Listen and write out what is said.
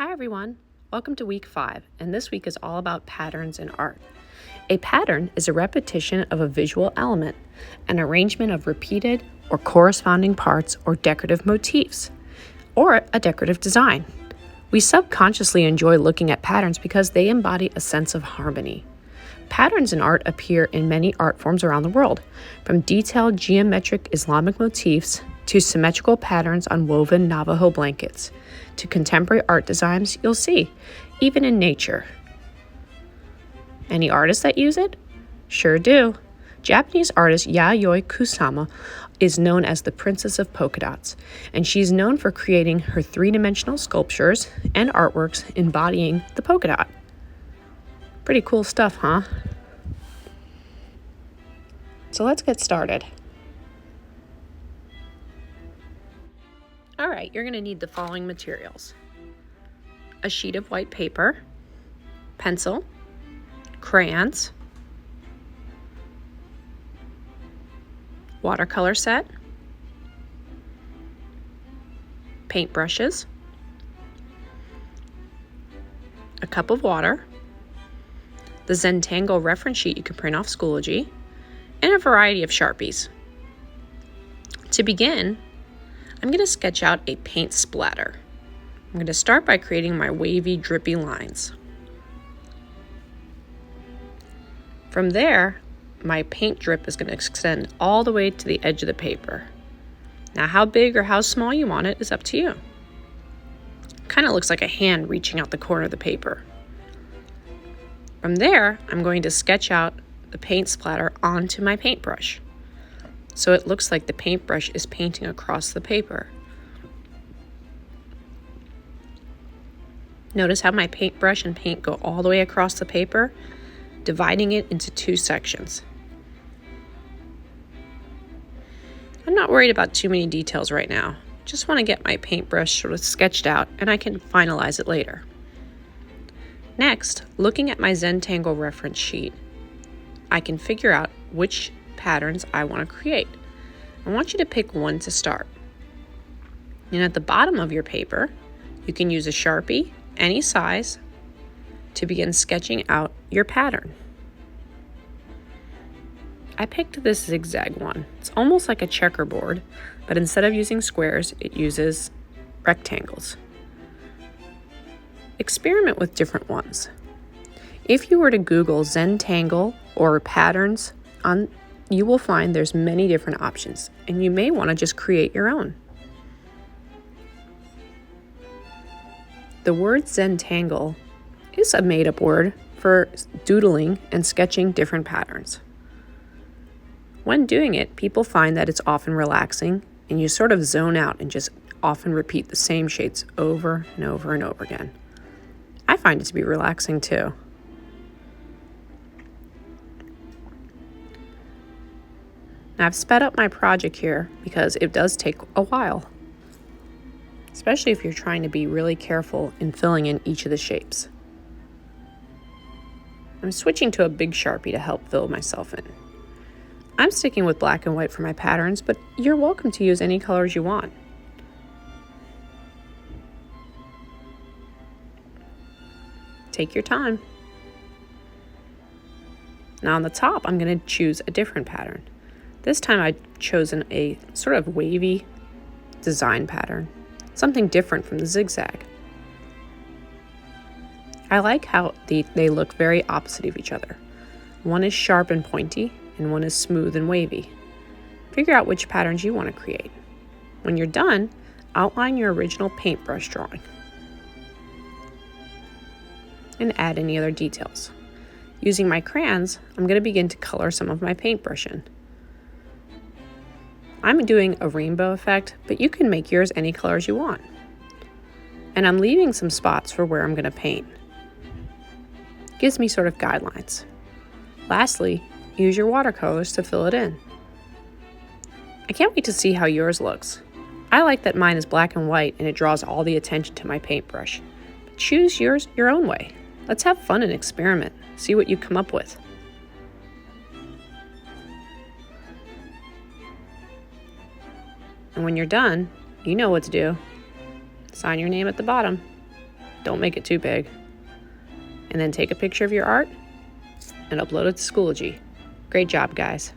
Hi everyone, welcome to week 5, and this week is all about patterns in art. A pattern is a repetition of a visual element, an arrangement of repeated or corresponding parts or decorative motifs, or a decorative design. We subconsciously enjoy looking at patterns because they embody a sense of harmony. Patterns in art appear in many art forms around the world, from detailed geometric Islamic motifs to symmetrical patterns on woven Navajo blankets, to contemporary art designs you'll see, even in nature. Any artists that use it? Sure do. Japanese artist Yayoi Kusama is known as the Princess of Polka Dots, and she's known for creating her three-dimensional sculptures and artworks embodying the polka dot. Pretty cool stuff, huh? So let's get started. All right, you're going to need the following materials: a sheet of white paper, pencil, crayons, watercolor set, paintbrushes, a cup of water, the Zentangle reference sheet you can print off Schoology, and a variety of Sharpies. To begin, I'm going to sketch out a paint splatter. I'm going to start by creating my wavy, drippy lines. From there, my paint drip is going to extend all the way to the edge of the paper. Now, how big or how small you want it is up to you. Kind of looks like a hand reaching out the corner of the paper. From there, I'm going to sketch out the paint splatter onto my paintbrush, so it looks like the paintbrush is painting across the paper. Notice how my paintbrush and paint go all the way across the paper, dividing it into two sections. I'm not worried about too many details right now. Just want to get my paintbrush sort of sketched out, and I can finalize it later. Next, looking at my Zentangle reference sheet, I can figure out which patterns I want to create. I want you to pick one to start. And at the bottom of your paper, you can use a Sharpie, any size, to begin sketching out your pattern. I picked this zigzag one. It's almost like a checkerboard, but instead of using squares, it uses rectangles. Experiment with different ones. If you were to Google Zentangle or patterns, you will find there's many different options, and you may want to just create your own. The word Zentangle is a made-up word for doodling and sketching different patterns. When doing it, people find that it's often relaxing, and you sort of zone out and just often repeat the same shapes over and over and over again. I find it to be relaxing too. Now, I've sped up my project here because it does take a while, especially if you're trying to be really careful in filling in each of the shapes. I'm switching to a big Sharpie to help fill myself in. I'm sticking with black and white for my patterns, but you're welcome to use any colors you want. Take your time. Now on the top, I'm going to choose a different pattern. This time I've chosen a sort of wavy design pattern, something different from the zigzag. I like how they look very opposite of each other. One is sharp and pointy, and one is smooth and wavy. Figure out which patterns you want to create. When you're done, outline your original paintbrush drawing and add any other details. Using my crayons, I'm going to begin to color some of my paintbrush in. I'm doing a rainbow effect, but you can make yours any colors you want. And I'm leaving some spots for where I'm going to paint. Gives me sort of guidelines. Lastly, use your watercolors to fill it in. I can't wait to see how yours looks. I like that mine is black and white and it draws all the attention to my paintbrush. But choose yours your own way. Let's have fun and experiment. See what you come up with. And when you're done, you know what to do. Sign your name at the bottom. Don't make it too big. And then take a picture of your art and upload it to Schoology. Great job, guys.